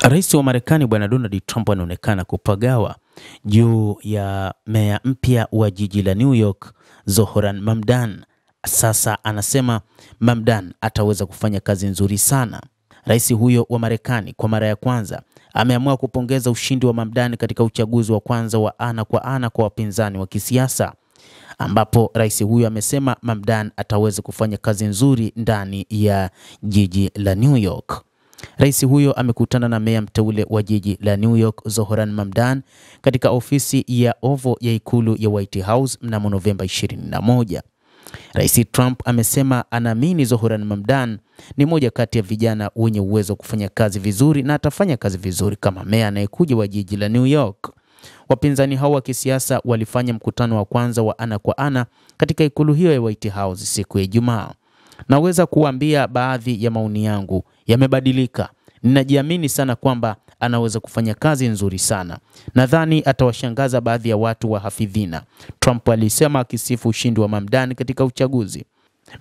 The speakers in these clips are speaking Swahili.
Rais wa Marekani Bwana Donald Trump anaonekana kupagawa juu ya meya mpya wa jiji la New York, Zohran Mamdani. Sasa anasema Mamdani ataweza kufanya kazi nzuri sana. Rais huyo wa Marekani kwa mara ya kwanza ameamua kupongeza ushindi wa Mamdani katika uchaguzi wa kwanza wa ana kwa wapinzani wa kisiasa, ambapo rais huyo amesema Mamdani ataweza kufanya kazi nzuri ndani ya jiji la New York. Rais huyo amekutana na meya mteule wa jiji la New York, Zohran Mamdani, katika ofisi ya Oval ya ikulu ya White House mnamo Novemba 21. Rais Trump amesema anaamini Zohran Mamdani ni moja kati ya vijana wenye uwezo wa kufanya kazi vizuri na atafanya kazi vizuri kama meya anayekuja wa jiji la New York. Wapinzani hao wa kisiasa walifanya mkutano wa kwanza wa ana kwa ana katika ikulu hiyo ya White House siku ya Ijumaa. Naweza kuambia baadhi ya maoni yangu yamebadilika. Ninajiamini sana kwamba anaweza kufanya kazi nzuri sana. Nadhani atawashangaza baadhi ya watu wa hafidhina, Trump alisema akisifu ushindi wa Mamdani katika uchaguzi.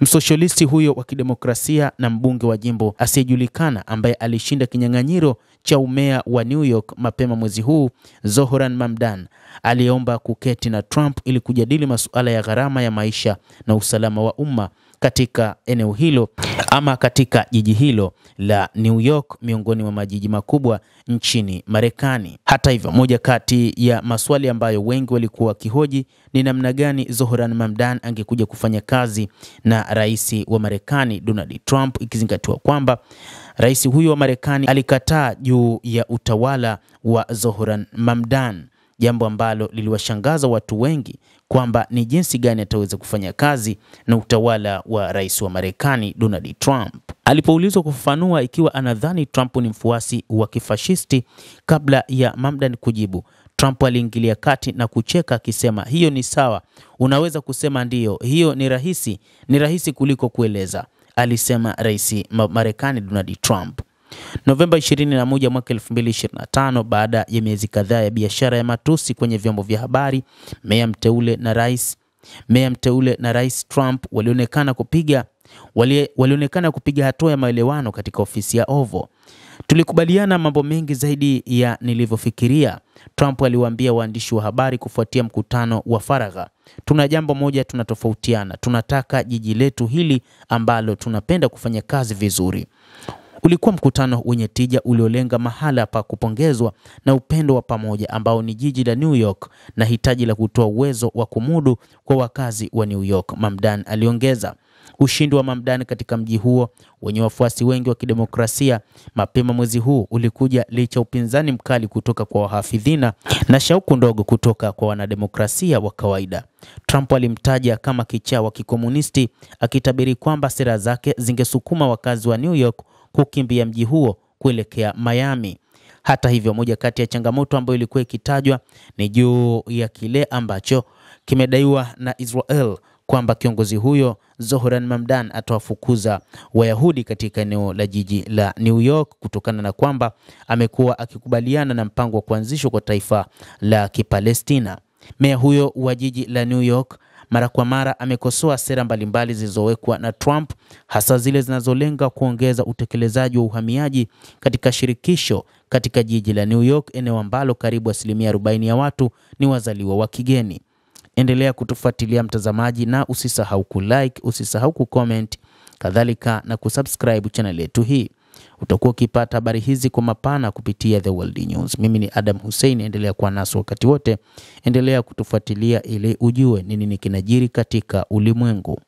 Msosialisti huyo wa kidemokrasia na mbunge wa jimbo asiyejulikana ambaye alishinda kinyang'anyiro cha umea wa New York mapema mwezi huu, Zohran Mamdani aliomba kuketi na Trump ili kujadili masuala ya gharama ya maisha na usalama wa umma katika eneo hilo ama katika jiji hilo la New York, miongoni mwa majiji makubwa nchini Marekani. Hata hivyo, moja kati ya maswali ambayo wengi walikuwa wakihoji ni namna gani Zohran Mamdani angekuja kufanya kazi na rais wa Marekani Donald Trump, ikizingatiwa kwamba rais huyo wa Marekani alikataa juu ya utawala wa Zohran Mamdani, jambo ambalo liliwashangaza watu wengi kwamba ni jinsi gani ataweza kufanya kazi na utawala wa rais wa Marekani Donald Trump. Alipoulizwa kufafanua ikiwa anadhani Trump ni mfuasi wa kifashisti kabla ya Mamdani kujibu, Trump aliingilia kati na kucheka akisema, hiyo ni sawa, unaweza kusema ndiyo, hiyo ni rahisi kuliko kueleza, alisema rais Marekani Donald Trump. Novemba 21 mwaka 2025, baada ya miezi kadhaa ya biashara ya matusi kwenye vyombo vya habari, meya mteule na rais Trump walionekana kupiga hatua ya maelewano katika ofisi ya Oval. Tulikubaliana mambo mengi zaidi ya nilivyofikiria, Trump aliwaambia waandishi wa habari kufuatia mkutano wa faragha. Tuna jambo moja tunatofautiana, tunataka jiji letu hili ambalo tunapenda kufanya kazi vizuri. Ulikuwa mkutano wenye tija uliolenga mahala pa kupongezwa na upendo wa pamoja ambao ni jiji la New York na hitaji la kutoa uwezo wa kumudu kwa wakazi wa New York, Mamdani aliongeza. Ushindi wa Mamdani katika mji huo wenye wafuasi wengi wa kidemokrasia mapema mwezi huu ulikuja licha upinzani mkali kutoka kwa wahafidhina na shauku ndogo kutoka kwa wanademokrasia wa kawaida. Trump alimtaja kama kichaa wa kikomunisti, akitabiri kwamba sera zake zingesukuma wakazi wa New York kukimbia mji huo kuelekea Miami. Hata hivyo, moja kati ya changamoto ambayo ilikuwa ikitajwa ni juu ya kile ambacho kimedaiwa na Israel kwamba kiongozi huyo Zohran Mamdani atawafukuza Wayahudi katika eneo la jiji la New York kutokana na kwamba amekuwa akikubaliana na mpango wa kuanzishwa kwa taifa la Kipalestina. Meya huyo wa jiji la New York mara kwa mara amekosoa sera mbalimbali zilizowekwa na Trump, hasa zile zinazolenga kuongeza utekelezaji wa uhamiaji katika shirikisho katika jiji la New York, eneo ambalo karibu 40% ya watu ni wazaliwa wa kigeni. Endelea kutufuatilia mtazamaji, na usisahau kulike, usisahau kucomment, kadhalika na kusubscribe channel yetu hii. Utakuwa ukipata habari hizi kwa mapana kupitia The World News. Mimi ni Adam Hussein, endelea kuwa nasi wakati wote. Endelea kutufuatilia ili ujue nini kinajiri katika ulimwengu.